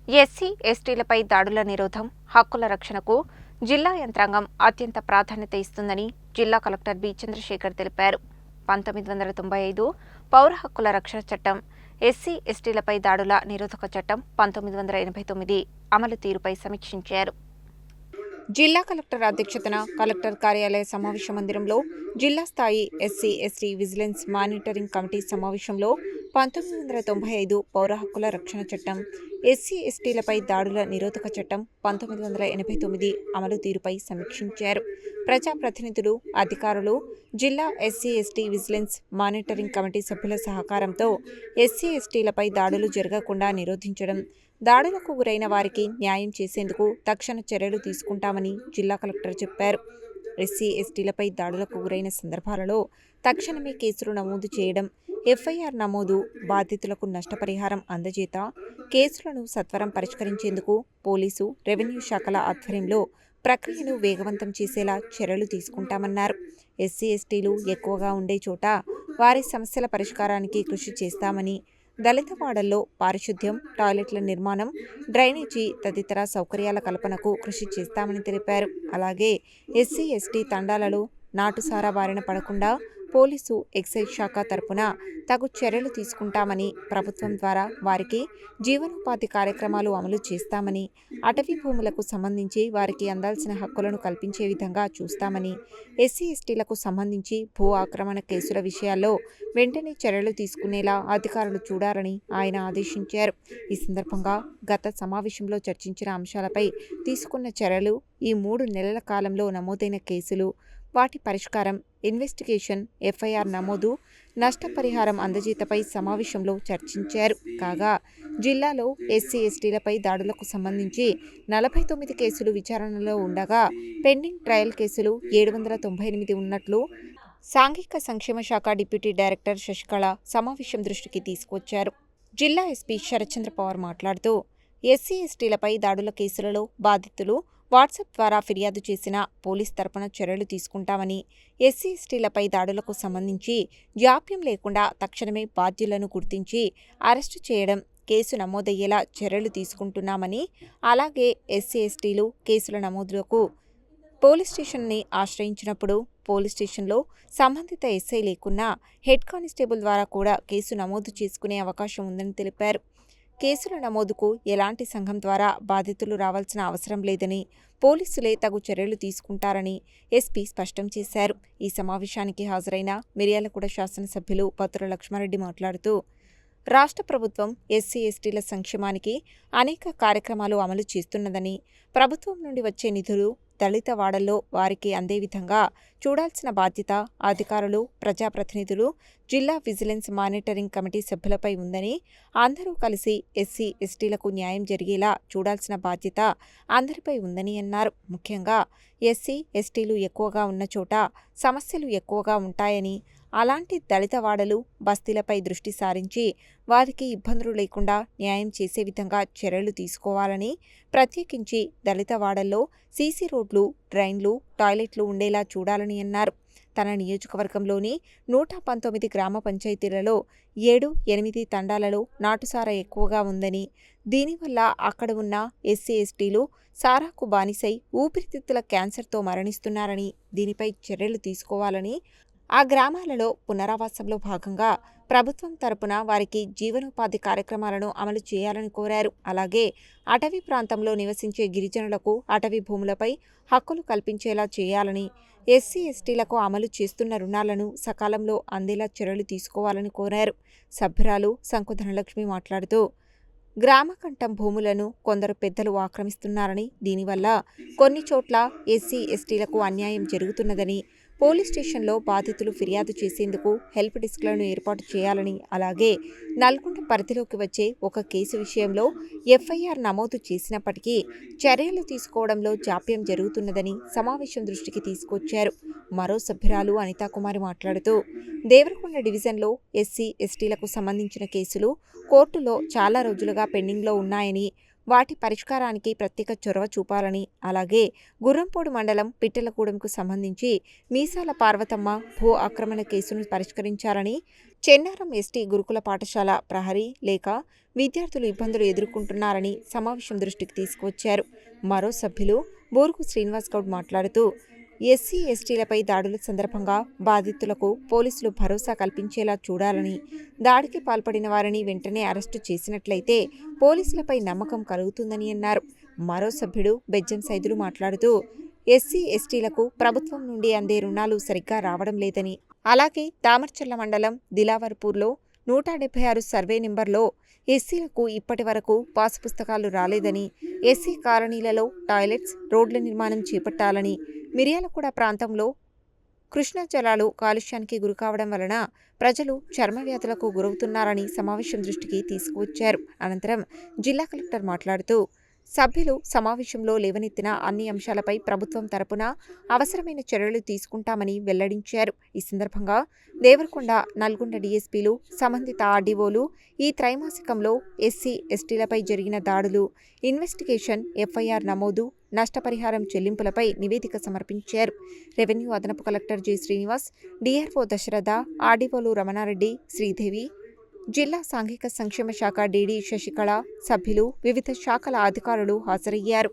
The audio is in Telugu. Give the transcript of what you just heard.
ఎస్సీ, ఎస్టీలపై దాడుల నిరోధం, హక్కుల రక్షణకు జిల్లా యంత్రాంగం అత్యంత ప్రాధాన్యత ఇస్తుందని జిల్లా కలెక్టర్ బి. చంద్రశేఖర్ తెలిపారు. 1995 పౌర హక్కుల రక్షణ చట్టం, ఎస్సీ, ఎస్టీలపై దాడుల నిరోధక చట్టం 1989 అమలు తీరుపై సమీక్షించారు. జిల్లా కలెక్టర్ అధ్యక్షతన కలెక్టర్ కార్యాలయ సమావేశ మందిరంలో జిల్లా స్థాయి SC, ST vigilance monitoring committee సమావేశంలో 1995 పౌర హక్కుల రక్షణ చట్టం, ఎస్సీ, ఎస్టీలపై దాడుల నిరోధక చట్టం 1989 అమలు తీరుపై సమీక్షించారు. ప్రజాప్రతినిధులు, అధికారులు, జిల్లా SC, ST vigilance monitoring committee సభ్యుల సహకారంతో ఎస్సీ, ఎస్టీలపై దాడులు జరగకుండా నిరోధించడం, దాడులకు గురైన వారికి న్యాయం చేసేందుకు తక్షణ చర్యలు తీసుకుంటామని జిల్లా కలెక్టర్ చెప్పారు. ఎస్సీ, ఎస్టీలపై దాడులకు గురైన సందర్భాలలో తక్షణమే కేసులు నమోదు చేయడం, ఎఫ్ఐఆర్ నమోదు, బాధితులకు నష్టపరిహారం అందజేత, కేసులను సత్వరం పరిష్కరించేందుకు పోలీసు, రెవెన్యూ శాఖల ఆధ్వర్యంలో ప్రక్రియను వేగవంతం చేసేలా చర్యలు తీసుకుంటామన్నారు. ఎస్సీ, ఎస్టీలు ఎక్కువగా ఉండే చోట వారి సమస్యల పరిష్కారానికి కృషి చేస్తామని, దళిత వాడల్లో పారిశుద్ధ్యం, టాయిలెట్ల నిర్మాణం, డ్రైనేజీ తదితర సౌకర్యాల కల్పనకు కృషి చేస్తామని తెలిపారు. అలాగే ఎస్సీ, ఎస్టీ తండాలలో నాటుసారా బారిన పడకుండా పోలీసు, ఎక్సైజ్ శాఖ తరపున తగు చర్యలు తీసుకుంటామని, ప్రభుత్వం ద్వారా వారికి జీవనోపాధి కార్యక్రమాలు అమలు చేస్తామని, అటవీ భూములకు సంబంధించి వారికి అందాల్సిన హక్కులను కల్పించే విధంగా చూస్తామని, ఎస్సీ, ఎస్టీలకు సంబంధించి భూ ఆక్రమణ కేసుల విషయాల్లో వెంటనే చర్యలు తీసుకునేలా అధికారులు చూడాలని ఆయన ఆదేశించారు. ఈ సందర్భంగా గత సమావేశంలో చర్చించిన అంశాలపై తీసుకున్న చర్యలు, ఈ 3 నెలల కాలంలో నమోదైన కేసులు, వాటి పరిష్కారం, ఇన్వెస్టిగేషన్, ఎఫ్ఐఆర్ నమోదు, నష్టపరిహారం అందజేతపై సమావేశంలో చర్చించారు. కాగా జిల్లాలో ఎస్సీ, ఎస్టీలపై దాడులకు సంబంధించి 49 కేసులు విచారణలో ఉండగా పెండింగ్ ట్రయల్ కేసులు 798 ఉన్నట్లు సాంఘిక సంక్షేమ శాఖ డిప్యూటీ డైరెక్టర్ శశికళ సమావేశం దృష్టికి తీసుకొచ్చారు. జిల్లా ఎస్పీ శరత్చంద్ర పవార్ మాట్లాడుతూ ఎస్సీ, ఎస్టీలపై దాడుల కేసులలో బాధితులు వాట్సాప్ ద్వారా ఫిర్యాదు చేసిన పోలీస్ తరపున చర్యలు తీసుకుంటామని, ఎస్సీ, ఎస్టీలపై దాడులకు సంబంధించి జాప్యం లేకుండా తక్షణమే బాధ్యులను గుర్తించి అరెస్టు చేయడం, కేసు నమోదయ్యేలా చర్యలు తీసుకుంటున్నామని, అలాగే ఎస్సీ, ఎస్టీలు కేసుల నమోదులకు పోలీస్ స్టేషన్ని ఆశ్రయించినప్పుడు పోలీస్ స్టేషన్లో సంబంధిత ఎస్ఐ లేకున్నా హెడ్ కానిస్టేబుల్ ద్వారా కూడా కేసు నమోదు చేసుకునే అవకాశం ఉందని తెలిపారు. కేసుల నమోదుకు ఎలాంటి సంఘం ద్వారా బాధితులు రావాల్సిన అవసరం లేదని, పోలీసులే తగు చర్యలు తీసుకుంటారని ఎస్పీ స్పష్టం చేశారు. ఈ సమావేశానికి హాజరైన మిర్యాలగూడ శాసనసభ్యులు పత్తుల లక్ష్మారెడ్డి మాట్లాడుతూ రాష్ట్ర ప్రభుత్వం ఎస్సీ, ఎస్టీల సంక్షేమానికి అనేక కార్యక్రమాలు అమలు చేస్తున్నదని, ప్రభుత్వం నుండి వచ్చే నిధులు దళిత వాడల్లో వారికి అందే విధంగా చూడాల్సిన బాధ్యత అధికారులు, ప్రజాప్రతినిధులు, జిల్లా విజిలెన్స్ మానిటరింగ్ కమిటీ సభ్యులపై ఉందని, అందరూ కలిసి ఎస్సీ, ఎస్టీలకు న్యాయం జరిగేలా చూడాల్సిన బాధ్యత అందరిపై ఉందని అన్నారు. ముఖ్యంగా ఎస్సీ, ఎస్టీలు ఎక్కువగా ఉన్న చోట సమస్యలు ఎక్కువగా ఉంటాయని, అలాంటి దళిత వాడలు, బస్తీలపై దృష్టి సారించి వారికి ఇబ్బందులు లేకుండా న్యాయం చేసే విధంగా చర్యలు తీసుకోవాలని, ప్రత్యేకించి దళిత వాడల్లో సీసీ రోడ్లు, డ్రైన్లు, టాయిలెట్లు ఉండేలా చూడాలని అన్నారు. తన నియోజకవర్గంలోని 119 గ్రామ పంచాయతీలలో 7, 8 తండాలలో నాటుసారా ఎక్కువగా ఉందని, దీనివల్ల అక్కడ ఉన్న ఎస్సీ, ఎస్టీలు సారాకు బానిసై ఊపిరితిత్తుల క్యాన్సర్తో మరణిస్తున్నారని, దీనిపై చర్యలు తీసుకోవాలని, ఆ గ్రామాలలో పునరావాసంలో భాగంగా ప్రభుత్వం తరపున వారికి జీవనోపాధి కార్యక్రమాలను అమలు చేయాలని కోరారు. అలాగే అటవీ ప్రాంతంలో నివసించే గిరిజనులకు అటవీ భూములపై హక్కులు కల్పించేలా చేయాలని, ఎస్సీ, ఎస్టీలకు అమలు చేస్తున్న రుణాలను సకాలంలో అందేలా చర్యలు తీసుకోవాలని కోరారు. సభ్యురాలు శంకు ధనలక్ష్మి మాట్లాడుతూ గ్రామకంఠం భూములను కొందరు పెద్దలు ఆక్రమిస్తున్నారని, దీనివల్ల కొన్ని చోట్ల ఎస్సీ, ఎస్టీలకు అన్యాయం జరుగుతున్నదని, పోలీస్ స్టేషన్లో బాధితులు ఫిర్యాదు చేసేందుకు హెల్ప్ డెస్క్లను ఏర్పాటు చేయాలని, అలాగే నల్గొండ పరిధిలోకి వచ్చే ఒక కేసు విషయంలో ఎఫ్ఐఆర్ నమోదు చేసినప్పటికీ చర్యలు తీసుకోవడంలో జాప్యం జరుగుతున్నదని సమావేశం దృష్టికి తీసుకొచ్చారు. మరో సభ్యురాలు అనితాకుమారి మాట్లాడుతూ దేవరకొండ డివిజన్లో ఎస్సీ, ఎస్టీలకు సంబంధించిన కేసులు కోర్టులో చాలా రోజులుగా పెండింగ్లో ఉన్నాయని, వాటి పరిష్కారానికి ప్రత్యేక చొరవ చూపాలని, అలాగే గుర్రంపోడు మండలం పిట్టలగూడెంకు సంబంధించి మీసాల పార్వతమ్మ భూ ఆక్రమణ కేసును పరిష్కరించాలని, చెన్నారం ఎస్టీ గురుకుల పాఠశాల ప్రహరీ లేక విద్యార్థులు ఇబ్బందులు ఎదుర్కొంటున్నారని సమావేశం దృష్టికి తీసుకువచ్చారు. మరో సభ్యులు బూర్గు శ్రీనివాస్ గౌడ్ మాట్లాడుతూ ఎస్సీ ఎస్టీలపై దాడుల సందర్భంగా బాధితులకు పోలీసులు భరోసా కల్పించేలా చూడాలని, దాడికి పాల్పడిన వారిని వెంటనే అరెస్టు చేసినట్లయితే పోలీసులపై నమ్మకం కలుగుతుందని అన్నారు. మరో సభ్యుడు బెజ్జం సైదులు మాట్లాడుతూ ఎస్సీ ఎస్టీలకు ప్రభుత్వం నుండి అందే రుణాలు సరిగ్గా రావడం లేదని, అలాగే దామర్చర్ల మండలం దిలావర్పూర్లో 176 సర్వే నెంబర్లో ఎస్సీలకు ఇప్పటి వరకు పాసు పుస్తకాలు రాలేదని, ఎస్సీ కాలనీలలో టాయిలెట్స్, రోడ్ల నిర్మాణం చేపట్టాలని, మిర్యాలగూడ ప్రాంతంలో కృష్ణా జలాలు కాలుష్యానికి గురికావడం వలన ప్రజలు చర్మ వ్యాధులకు గురవుతున్నారని సమావేశం దృష్టికి తీసుకువచ్చారు. అనంతరం జిల్లా కలెక్టర్ మాట్లాడుతూ సభ్యులు సమావేశంలో లేవనెత్తిన అన్ని అంశాలపై ప్రభుత్వం తరపున అవసరమైన చర్యలు తీసుకుంటామని వెల్లడించారు. ఈ సందర్భంగా దేవరకొండ, నల్గొండ డీఎస్పీలు, సంబంధిత ఆర్డీఓలు ఈ త్రైమాసికంలో ఎస్సీ ఎస్టీలపై జరిగిన దాడులు, ఇన్వెస్టిగేషన్, ఎఫ్ఐఆర్ నమోదు, నష్టపరిహారం చెల్లింపులపై నివేదిక సమర్పించారు. రెవెన్యూ అదనపు collector J Srinivas, DRO Dasaratha, ఆర్డీఓలు రమణారెడ్డి, శ్రీదేవి, జిల్లా సాంఘిక సంక్షేమ శాఖ డీడీ శశికళ, సభ్యులు, వివిధ శాఖల అధికారులు హాజరయ్యారు.